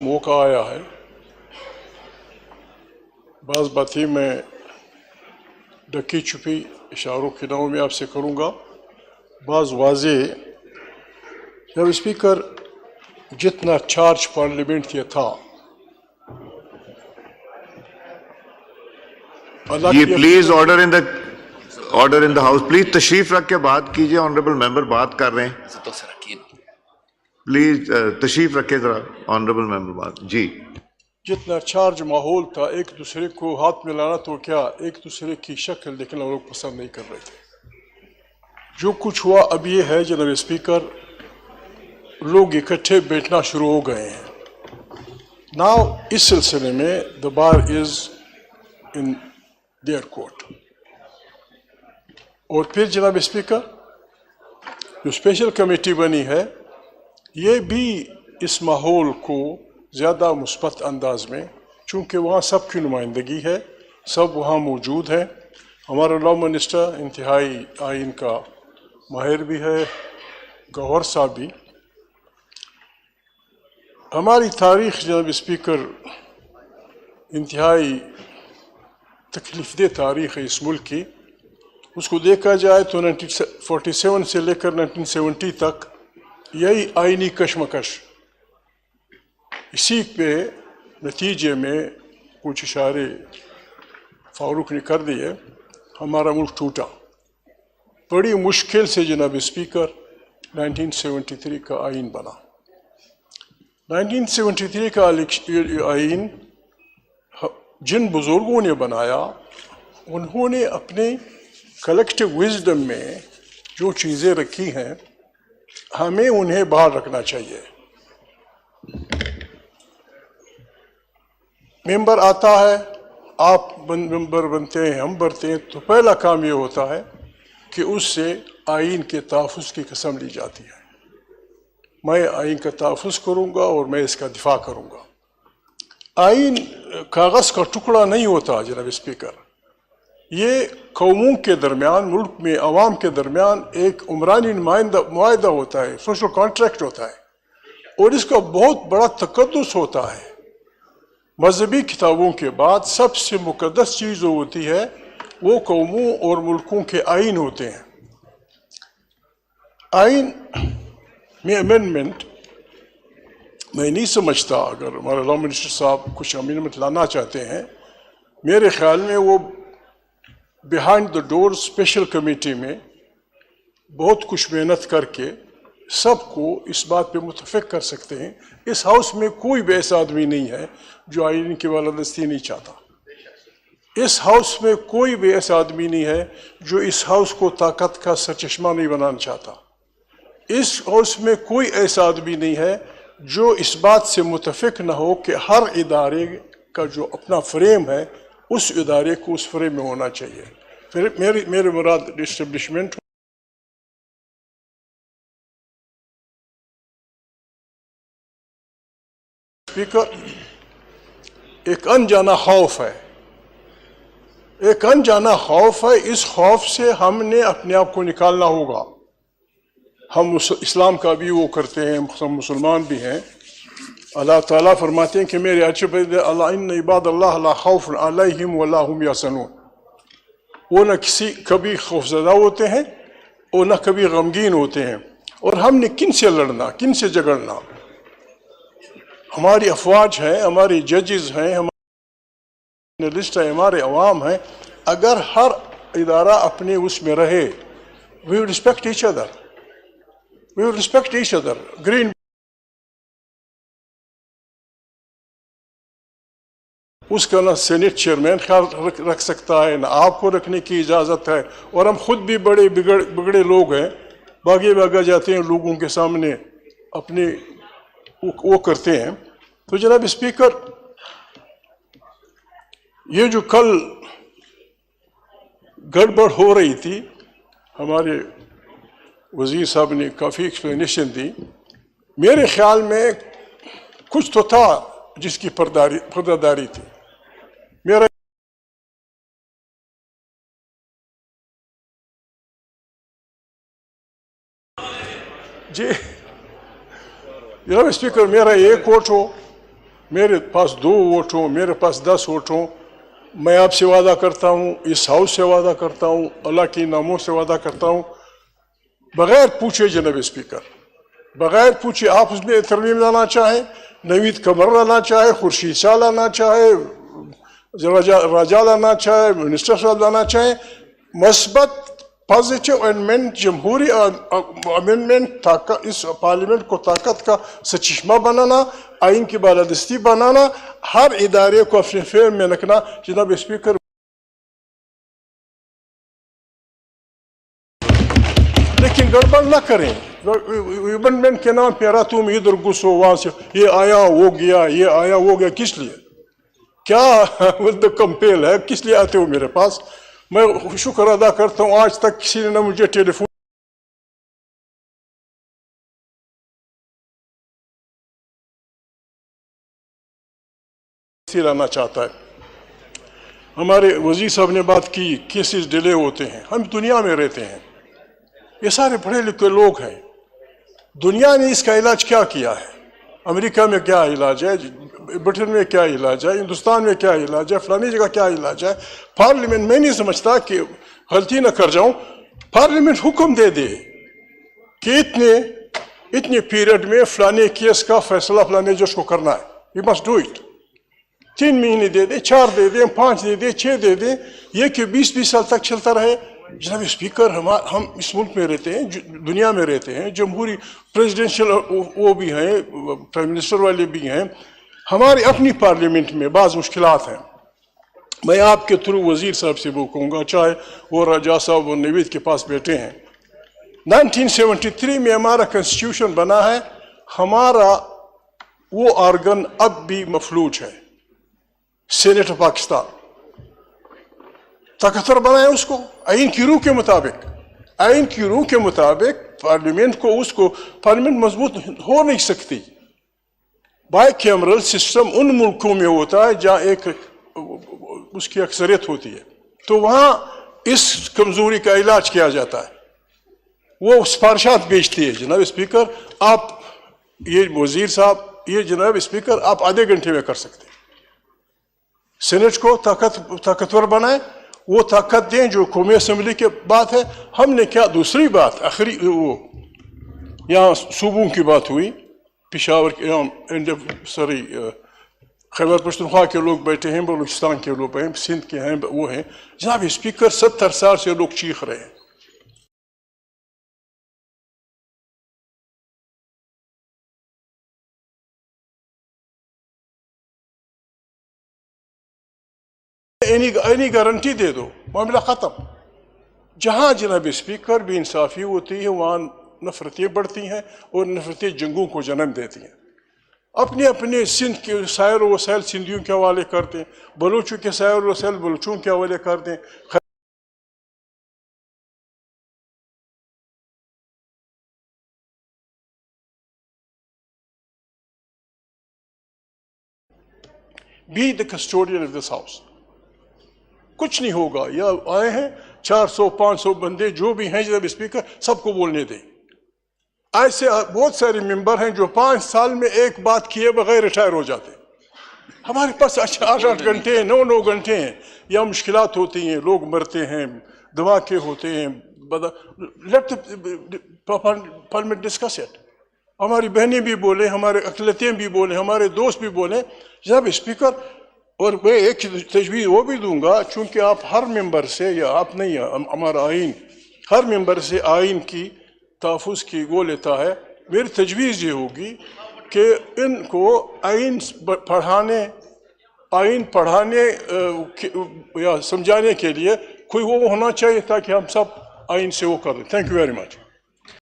मौका आया है। बाज़ बातें मैं ढकी छुपी इशारों के नाम में आपसे करूँगा, बाज़ वाज़े। जब स्पीकर जितना चार्ज पार्लियामेंट के था, जी please order in the house. Please तशरीफ रख के बात कीजिए। ऑनरेबल मेंबर बात कर रहे हैं, प्लीज तशरीफ रखे जरा। ऑनरेबल मेंबर बात जी। जितना चार्ज माहौल था, एक दूसरे को हाथ मिलाना तो क्या, एक दूसरे की शक्ल देखना लोग पसंद नहीं कर रहे थे। जो कुछ हुआ अब ये है जनाब स्पीकर, लोग इकट्ठे बैठना शुरू हो गए हैं। नाउ इस सिलसिले में the bar is in their court. और फिर जनाब स्पीकर, जो स्पेशल कमेटी बनी है, ये भी इस माहौल को ज़्यादा मुस्बत अंदाज में, चूँकि वहाँ सबकी नुमाइंदगी है, सब वहाँ मौजूद हैं। हमारा लॉ मिनिस्टर इंतहाई आइन का माहिर भी है, गौहर साहब भी। हमारी तारीख़ जनाब स्पीकर इंतहाई तकलीफ दे तारीख़ है इस मुल्क की। उसको देखा जाए तो 1947 से लेकर 1970 तक यही आइनी कशमकश, इसी पे नतीजे में कुछ इशारे फारूक ने कर दिए, हमारा मुल्क टूटा। बड़ी मुश्किल से जनाब स्पीकर 1973 का आइन बना। 1973 का आइन जिन बुज़ुर्गों ने बनाया, उन्होंने अपने कलेक्टिव विजडम में जो चीज़ें रखी हैं, हमें उन्हें बाहर रखना चाहिए। मेंबर आता है, आप मेंबर बनते हैं, हम बनते हैं, तो पहला काम ये होता है कि उससे आइन के तहफ़्फ़ुज़ की कसम ली जाती है। मैं आइन का तहफ़्फ़ुज़ करूँगा और मैं इसका दिफा करूँगा। आइन कागज़ का टुकड़ा नहीं होता जनाब स्पीकर, ये कौमों के दरमियान, मुल्क में अवाम के दरमियान एक उमरानी मुआहदा होता है, सोशल कॉन्ट्रैक्ट होता है, और इसका बहुत बड़ा तकद्दुस होता है। मजहबी किताबों के बाद सबसे मुकद्दस चीज़ जो होती है, वो कौमों और मुल्कों के आइन होते हैं। आइन में अमेंडमेंट मैं नहीं समझता, अगर हमारे लॉ मिनिस्टर साहब कुछ अमेंडमेंट लाना चाहते हैं, मेरे ख्याल में वो behind the door special committee में बहुत कुछ मेहनत करके सबको इस बात पे मुतफिक कर सकते हैं। इस हाउस में कोई भी ऐसा आदमी नहीं है जो आइन की बालादस्ती नहीं चाहता। इस हाउस में कोई भी ऐसा आदमी नहीं है जो इस हाउस को ताकत का सरचश्मा नहीं बनाना चाहता। इस हाउस में कोई ऐसा आदमी नहीं है जो इस बात से मुतफिक न हो कि हर इदारे का जो अपना फ्रेम है, उस इदारे को उस फ्रेम में होना चाहिए। फिर मेरे मुराद इस्टेब्लिशमेंट। स्पीकर, एक अनजाना खौफ है, एक अनजाना खौफ है। इस खौफ से हमने अपने आप को निकालना होगा। हम इस्लाम का भी वो करते हैं, हम मुसलमान भी हैं। अल्लाह ताला फरमाते हैं कि मेरे अच्छे बंदे अल्लाह इन्ना इबादल्लाह ला खौफुन अलैहिम वला हुम यहज़नून। वो न कभी खौफज़दा होते हैं और न कभी गमगीन होते हैं। और हमने किन से लड़ना, किन से झगड़ना? हमारी अफवाज है, हमारी जजेस हैं, हमारे जर्नलिस्ट है, हमारे अवाम हैं। अगर हर इदारा अपने उसमें रहे, we respect each other, we respect each other. Green उसका ना सेनेट चेयरमैन ख्याल रख सकता है, ना आपको रखने की इजाज़त है। और हम खुद भी बड़े बिगड़े लोग हैं, भागे भागा जाते हैं लोगों के सामने, अपने वो करते हैं। तो जनाब स्पीकर, ये जो कल गड़बड़ हो रही थी, हमारे वज़ीर साहब ने काफ़ी एक्सप्लेनेशन दी। मेरे ख्याल में कुछ तो था जिसकी पर्दादारी थी। मेरा जी जनाब स्पीकर, मेरा एक वोट हो میرے پاس 2 ووٹ ہوں، میرے پاس 10 ووٹ ہوں، میں آپ سے وعدہ کرتا ہوں، اس ہاؤس سے وعدہ کرتا ہوں، اللہ کی ناموں سے وعدہ کرتا ہوں، بغیر پوچھے جناب اسپیکر، بغیر پوچھے آپ اس میں ترمیم لانا چاہیں، نوید قمر لانا چاہے، خورشید شاہ لانا چاہے، راجہ لانا چاہے، منسٹر صاحب لانا چاہیں، مثبت پازیٹیو امینڈمنٹ، جمہوری امینڈمنٹ، اس پارلیمنٹ کو طاقت کا سچشمہ بنانا، آئین کی بالادستی بنانا، ہر ادارے کو اپنے فیم میں رکھنا. جناب اسپیکر، لیکن گڑبڑ نہ کریں، امینڈمنٹ کے نام پہ تم ادھر گھسو وہاں سے، یہ آیا وہ گیا، یہ آیا وہ گیا، کس لیے؟ کیا کمپیل ہے؟ کس لیے آتے ہو میرے پاس؟ میں شکر ادا کرتا ہوں آج تک کسی نے نہ مجھے ٹیلی فون لانا چاہتا ہے. ہمارے وزیر صاحب نے بات کی، کیسز ڈیلے ہوتے ہیں. ہم دنیا میں رہتے ہیں، یہ سارے پڑھے لکھے لوگ ہیں. دنیا نے اس کا علاج کیا کیا ہے؟ امریکہ میں کیا علاج ہے، برٹن میں کیا علاج ہے، ہندوستان میں کیا علاج ہے، فلانی جگہ کیا علاج ہے. پارلیمنٹ، میں نہیں سمجھتا کہ غلطی نہ کر جاؤں، پارلیمنٹ حکم دے دے کہ اتنے پیریڈ میں فلانے کیس کا فیصلہ فلانے جج کو کرنا ہے. You must do it. 3 مہینے دے دیں، 4 دے دیں، 5 دے دیں، 6 دے دیں، یہ کہ 20 سال تک چلتا رہے. جناب اسپیکر، ہم اس ملک میں رہتے ہیں، دنیا میں رہتے ہیں، جمہوری پریزیڈنشل وہ بھی ہیں، پرائم منسٹر والے بھی ہیں. ہماری اپنی پارلیمنٹ میں بعض مشکلات ہیں. میں آپ کے تھرو وزیر صاحب سے وہ کہوں گا، چاہے وہ راجہ صاحب اور نوید کے پاس بیٹھے ہیں، 1973 میں ہمارا کنسٹیٹیوشن بنا ہے، ہمارا وہ آرگن اب بھی مفلوج ہے، سینیٹ آف پاکستان. طاقتور بنائے اس کو آئین کی روح کے مطابق. آئین کی روح کے مطابق پارلیمنٹ کو پارلیمنٹ مضبوط ہو نہیں سکتی. بائی کیمرل سسٹم ان ملکوں میں ہوتا ہے جہاں اس کی اکثریت ہوتی ہے، تو وہاں اس کمزوری کا علاج کیا جاتا ہے، وہ سفارشات بھیجتی ہے. جناب اسپیکر، آپ یہ وزیر صاحب، یہ جناب اسپیکر آپ آدھے گھنٹے میں کر سکتے ہیں. سینٹ کو طاقتور بنائیں، وہ طاقت دیں جو قومی اسمبلی کی بات ہے. ہم نے کیا دوسری بات آخری وہ یہاں صوبوں کی بات ہوئی، پشاور کے سوری خیبر پختونخوا کے لوگ بیٹھے ہیں، بلوچستان کے لوگ ہیں، سندھ کے ہیں، وہ ہیں. جناب اسپیکر، 70 سال سے لوگ چیخ رہے ہیں. اینی گارنٹی دے دو، معاملہ ختم. جہاں جناب اسپیکر بے انصافی ہوتی ہے وہاں نفرتیں بڑھتی ہیں اور نفرتیں جنگوں کو جنم دیتی ہیں. اپنے سندھ کے سائر و وسائل سندھیوں کے حوالے کر دیں، بلوچوں کے سائر و وسائل بلوچوں کے حوالے کر دیں. Be the custodian of this house. کچھ نہیں ہوگا. یا آئے ہیں 400-500 بندے جو بھی ہیں جناب اسپیکر، سب کو بولنے دیں. ایسے بہت سارے ممبر ہیں جو 5 سال میں ایک بات کیے بغیر ریٹائر ہو جاتے ہیں. ہمارے پاس 8 گھنٹے ہیں، 9 گھنٹے ہیں. یا مشکلات ہوتی ہیں، لوگ مرتے ہیں، دھماکے ہوتے ہیں. Let parliament discuss it. ہماری بہنیں بھی بولیں، ہمارے اقلیتیں بھی بولیں، ہمارے دوست بھی بولیں. جناب اسپیکر، اور میں ایک تجویز وہ بھی دوں گا، چونکہ آپ ہر ممبر سے، یا آپ نہیں، ہمارا آئین ہر ممبر سے آئین کی تحفظ کی وہ لیتا ہے. میری تجویز یہ ہوگی کہ ان کو آئین پڑھانے یا سمجھانے کے لیے کوئی وہ ہونا چاہیے تاکہ ہم سب آئین سے وہ کر دیں. Thank you very much.